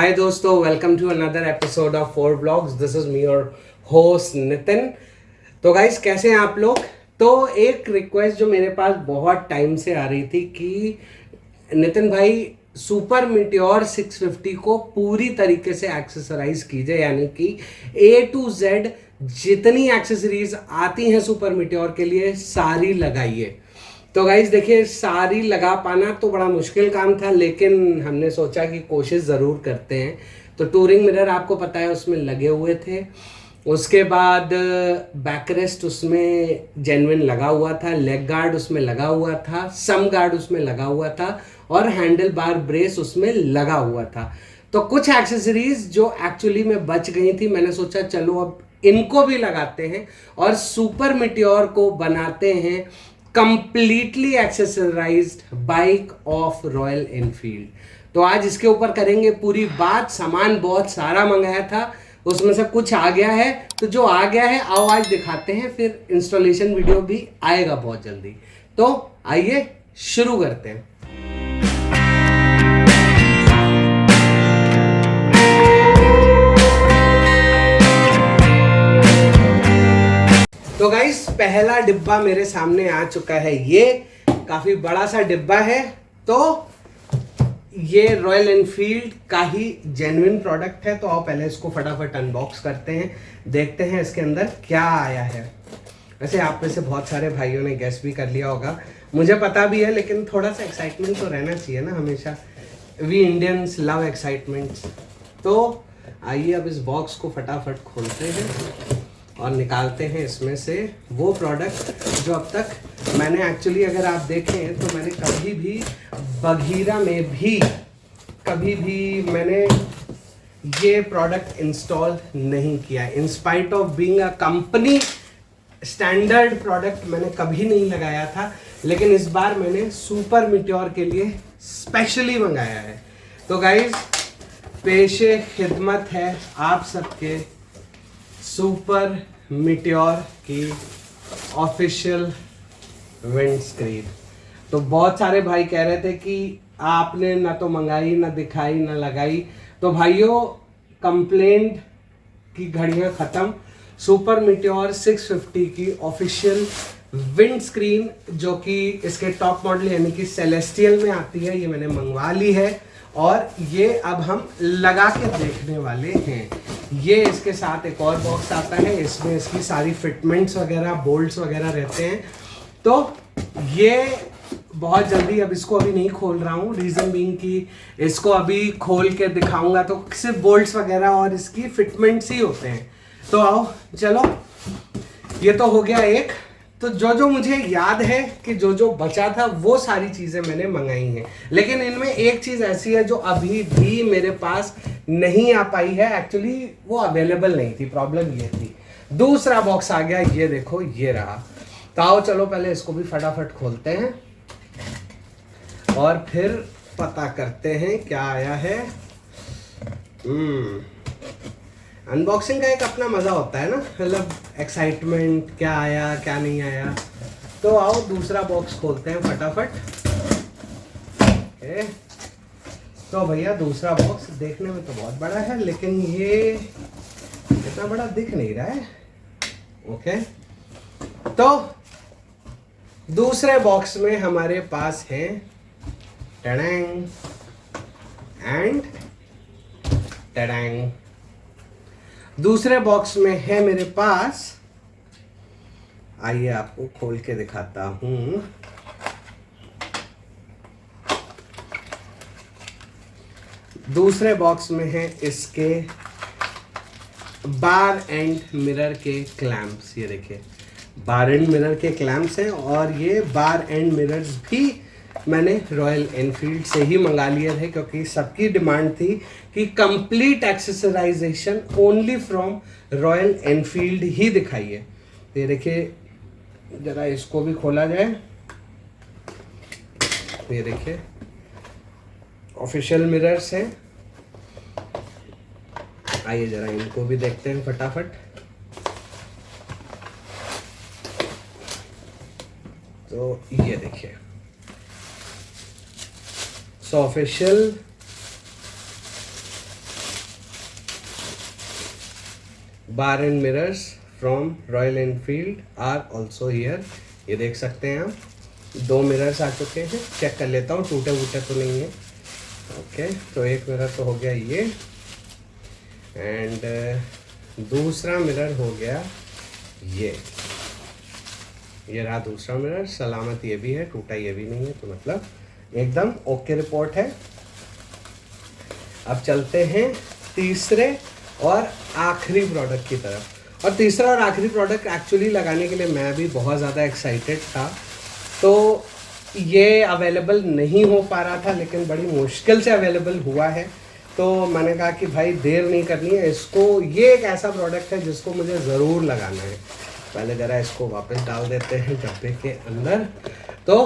हाय दोस्तों, welcome to another episode of four blogs. This is me और host Nitin. तो guys, कैसे हैं आप लोग? तो एक रिक्वेस्ट जो मेरे पास बहुत टाइम से आ रही थी कि नितिन भाई सुपर मिटियोर 650 को पूरी तरीके से एक्सेसराइज कीजिए, यानी कि A to Z जितनी एक्सेसरीज आती हैं सुपर मिटियोर के लिए सारी लगाइए। तो गाइज देखिए, सारी लगा पाना तो बड़ा मुश्किल काम था, लेकिन हमने सोचा कि कोशिश ज़रूर करते हैं। तो टूरिंग मिरर आपको पता है उसमें लगे हुए थे। उसके बाद बैकरेस्ट उसमें जेन्युइन लगा हुआ था, लेग गार्ड उसमें लगा हुआ था, सम गार्ड उसमें लगा हुआ था और हैंडल बार ब्रेस उसमें लगा हुआ था। तो कुछ एक्सेसरीज जो एक्चुअली में बच गई थी, मैंने सोचा चलो अब इनको भी लगाते हैं और सुपर मिटियोर को बनाते हैं completely accessorized bike of Royal Enfield. तो आज इसके ऊपर करेंगे पूरी बात। सामान बहुत सारा मंगाया था, उसमें से कुछ आ गया है, तो जो आ गया है आओ आज दिखाते हैं। फिर इंस्टॉलेशन वीडियो भी आएगा बहुत जल्दी। तो आइए शुरू करते हैं। तो गाइस, पहला डिब्बा मेरे सामने आ चुका है। ये काफी बड़ा सा डिब्बा है। तो ये रॉयल एनफील्ड का ही जेन्युइन प्रोडक्ट है। तो आओ पहले इसको फटाफट अनबॉक्स करते हैं, देखते हैं इसके अंदर क्या आया है। वैसे आप में से बहुत सारे भाइयों ने गेस भी कर लिया होगा, मुझे पता भी है, लेकिन थोड़ा सा एक्साइटमेंट तो रहना चाहिए ना हमेशा। We Indians love excitement. तो आइए अब इस बॉक्स को फटाफट खोलते हैं और निकालते हैं इसमें से वो प्रोडक्ट जो अब तक मैंने एक्चुअली, अगर आप देखें तो मैंने कभी भी बघीरा में भी कभी भी मैंने ये प्रोडक्ट इंस्टॉल नहीं किया। In spite of being a company standard product मैंने कभी नहीं लगाया था, लेकिन इस बार मैंने सुपर मिटियोर के लिए स्पेशली मंगाया है। तो गाइज, पेशे खिदमत है आप सबके सुपर मिटियोर की ऑफिशियल विंड स्क्रीन। तो बहुत सारे भाई कह रहे थे कि आपने ना तो मंगाई, ना दिखाई, ना लगाई। तो भाइयों, कंप्लेंट की घड़ियां ख़त्म। सुपर मिटियोर 650 की ऑफिशियल विंड स्क्रीन, जो कि इसके टॉप मॉडल यानी कि सेलेस्टियल में आती है, ये मैंने मंगवा ली है और ये अब हम लगा के देखने वाले हैं। ये इसके साथ एक और बॉक्स आता है, इसमें इसकी सारी फिटमेंट्स वगैरह, बोल्ट्स वगैरह रहते हैं। तो ये बहुत जल्दी, अब इसको अभी नहीं खोल रहा हूँ, रीज़न बीइंग कि इसको अभी खोल के दिखाऊंगा तो सिर्फ बोल्ट्स वगैरह और इसकी फिटमेंट्स ही होते हैं। तो आओ चलो, ये तो हो गया एक। तो जो जो मुझे याद है कि जो जो बचा था वो सारी चीज़ें मैंने मंगाई हैं, लेकिन इनमें एक चीज़ ऐसी है जो अभी भी मेरे पास नहीं आ पाई है। एक्चुअली वो अवेलेबल नहीं थी, प्रॉब्लम ये थी। दूसरा बॉक्स आ गया, ये देखो, ये रहा। तो आओ चलो पहले इसको भी फटाफट खोलते हैं और फिर पता करते हैं क्या आया है। अनबॉक्सिंग का एक अपना मज़ा होता है ना, मतलब एक्साइटमेंट, क्या आया क्या नहीं आया। तो आओ दूसरा बॉक्स खोलते हैं फटाफट। तो भैया, दूसरा बॉक्स देखने में तो बहुत बड़ा है, लेकिन ये इतना बड़ा दिख नहीं रहा है। ओके, तो दूसरे बॉक्स में हमारे पास है टडैंग एंड टडैंग। दूसरे बॉक्स में है मेरे पास, आइए आपको खोल के दिखाता हूं। दूसरे बॉक्स में है इसके बार एंड मिरर के क्लैंप्स। ये देखिए, बार एंड मिरर के क्लैंप्स हैं और ये बार एंड मिरर्स भी मैंने रॉयल एनफील्ड से ही मंगा लिए थे, क्योंकि सबकी डिमांड थी कि complete accessorization only from Royal Enfield ही दिखाइए। ये देखिए, जरा इसको भी खोला जाए। ये देखिए, ऑफिशियल मिरर्स हैं। आइए जरा इनको भी देखते हैं फटाफट। तो ये देखिए, so official bar end mirrors from Royal Enfield are also here. ये देख सकते हैं आप, 2 मिरर्स आ चुके हैं। चेक कर लेता हूँ टूटे वूटे तो नहीं है। ओके, तो एक मिरर तो हो गया ये, एंड दूसरा मिरर हो गया ये रहा दूसरा मिरर। सलामत ये भी है, टूटा ये भी नहीं है, तो मतलब एकदम ओके रिपोर्ट है। अब चलते हैं तीसरे और आखिरी प्रोडक्ट की तरफ। और तीसरा और आखिरी प्रोडक्ट एक्चुअली लगाने के लिए मैं भी बहुत ज़्यादा एक्साइटेड था, तो ये अवेलेबल नहीं हो पा रहा था, लेकिन बड़ी मुश्किल से अवेलेबल हुआ है। तो मैंने कहा कि भाई देर नहीं करनी है इसको। ये एक ऐसा प्रोडक्ट है जिसको मुझे ज़रूर लगाना है। पहले ज़रा इसको वापस डाल देते हैं डब्बे के अंदर। तो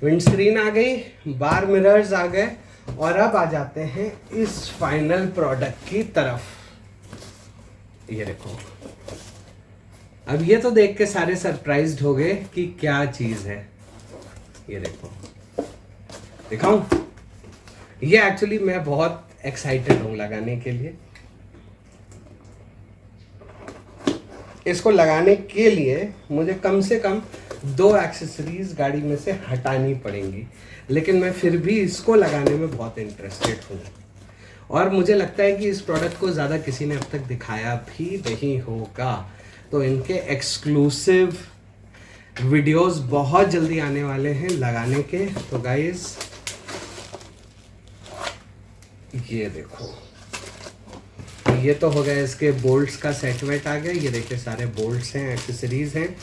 विंडस्क्रीन आ गई, बार मिरर्स आ गए, और अब आ जाते हैं इस फाइनल प्रोडक्ट की तरफ। ये देखो, अब ये तो देख के सारे सरप्राइज्ड हो गए कि क्या चीज़ है। ये देखो, दिखाऊं? ये एक्चुअली मैं बहुत एक्साइटेड हूँ लगाने के लिए। इसको लगाने के लिए मुझे कम से कम 2 एक्सेसरीज गाड़ी में से हटानी पड़ेंगी, लेकिन मैं फिर भी इसको लगाने में बहुत इंटरेस्टेड हूँ। और मुझे लगता है कि इस प्रोडक्ट को ज़्यादा किसी ने अब तक दिखाया भी नहीं होगा। तो इनके एक्सक्लूसिव वीडियोस बहुत जल्दी आने वाले हैं लगाने के। तो गाइस ये देखो, ये तो हो गया इसके बोल्ट्स का सेट वेट आ गया। ये देखिए सारे बोल्ट्स हैं, एक्सेसरीज हैं।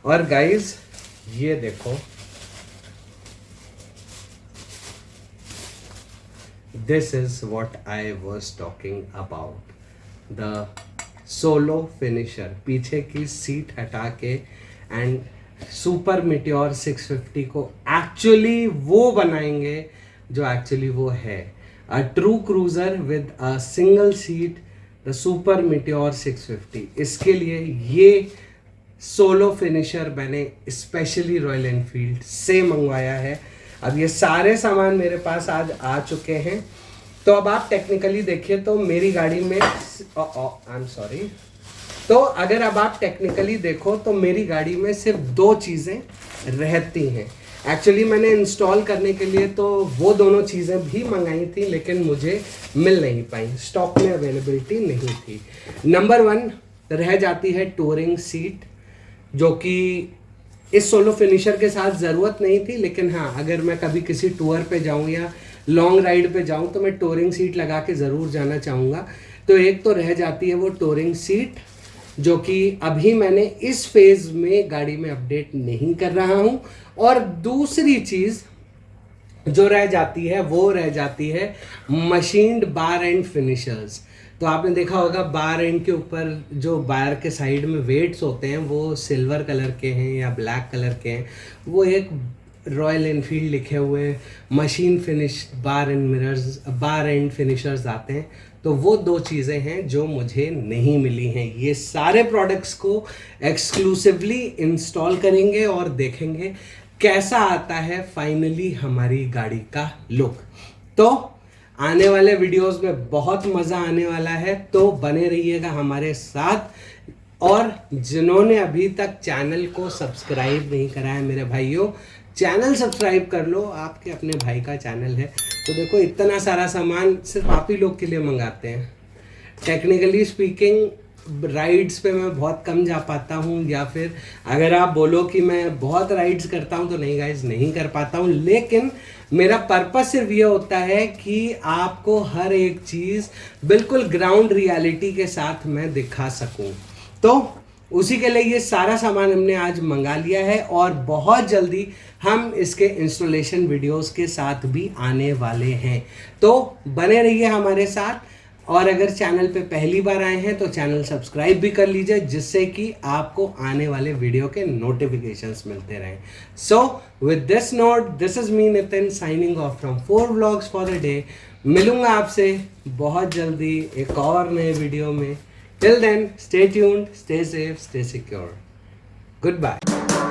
और गाइस ये देखो, this is what I was talking about, the solo finisher. पीछे की सीट हटा के एंड सुपर मिटियोर 650 को एक्चुअली वो बनाएंगे जो एक्चुअली वो है, a true cruiser with a single seat, the super Meteor 650। इसके लिए ये सोलो फिनिशर मैंने स्पेशली रॉयल एनफील्ड से मंगवाया है। अब ये सारे सामान मेरे पास आज आ चुके हैं। तो अब आप टेक्निकली देखिए तो मेरी गाड़ी में आई एम सॉरी, तो अगर अब आप टेक्निकली देखो तो मेरी गाड़ी में सिर्फ 2 चीज़ें रहती हैं। एक्चुअली मैंने इंस्टॉल करने के लिए तो वो दोनों चीज़ें भी मंगाई थी, लेकिन मुझे मिल नहीं पाई, स्टॉक में अवेलेबिलिटी नहीं थी। नंबर 1 रह जाती है टूरिंग सीट, जो कि इस सोलो फिनिशर के साथ ज़रूरत नहीं थी, लेकिन हाँ अगर मैं कभी किसी टूर पे जाऊँ या लॉन्ग राइड पे जाऊँ तो मैं टूरिंग सीट लगा के ज़रूर जाना चाहूँगा। तो एक तो रह जाती है वो टूरिंग सीट, जो कि अभी मैंने इस फेज़ में गाड़ी में अपडेट नहीं कर रहा हूँ। और दूसरी चीज़ जो रह जाती है वो रह जाती है मशीन्ड बार एंड फिनिशर्स। तो आपने देखा होगा बार एंड के ऊपर जो बार के साइड में वेट्स होते हैं वो सिल्वर कलर के हैं या ब्लैक कलर के हैं, वो एक रॉयल एनफील्ड लिखे हुए machine finish bar end mirrors, bar and finishers आते हैं। तो वो 2 चीज़ें हैं जो मुझे नहीं मिली हैं। ये सारे प्रोडक्ट्स को एक्सक्लूसिवली इंस्टॉल करेंगे और देखेंगे कैसा आता है फाइनली हमारी गाड़ी का लुक। तो आने वाले वीडियोस में बहुत मज़ा आने वाला है, तो बने रहिएगा हमारे साथ। और जिन्होंने अभी तक चैनल को सब्सक्राइब नहीं करा है मेरे भाइयों, चैनल सब्सक्राइब कर लो, आपके अपने भाई का चैनल है। तो देखो इतना सारा सामान सिर्फ आप ही लोग के लिए मंगाते हैं। टेक्निकली स्पीकिंग राइड्स पे मैं बहुत कम जा पाता हूँ, या फिर अगर आप बोलो कि मैं बहुत राइड्स करता हूँ तो नहीं गाइस, नहीं कर पाता हूँ। लेकिन मेरा पर्पस सिर्फ ये होता है कि आपको हर एक चीज़ बिल्कुल ग्राउंड रियलिटी के साथ मैं दिखा सकूँ। तो उसी के लिए ये सारा सामान हमने आज मंगा लिया है, और बहुत जल्दी हम इसके इंस्टॉलेशन वीडियोस के साथ भी आने वाले हैं। तो बने रहिए हमारे साथ। और अगर चैनल पे पहली बार आए हैं तो चैनल सब्सक्राइब भी कर लीजिए, जिससे कि आपको आने वाले वीडियो के नोटिफिकेशंस मिलते रहें। So with this note, this is me Nitin signing off from 4 vlogs for a day. मिलूंगा आपसे बहुत जल्दी एक और नए वीडियो में। Till then, stay tuned, stay safe, stay secure. Goodbye.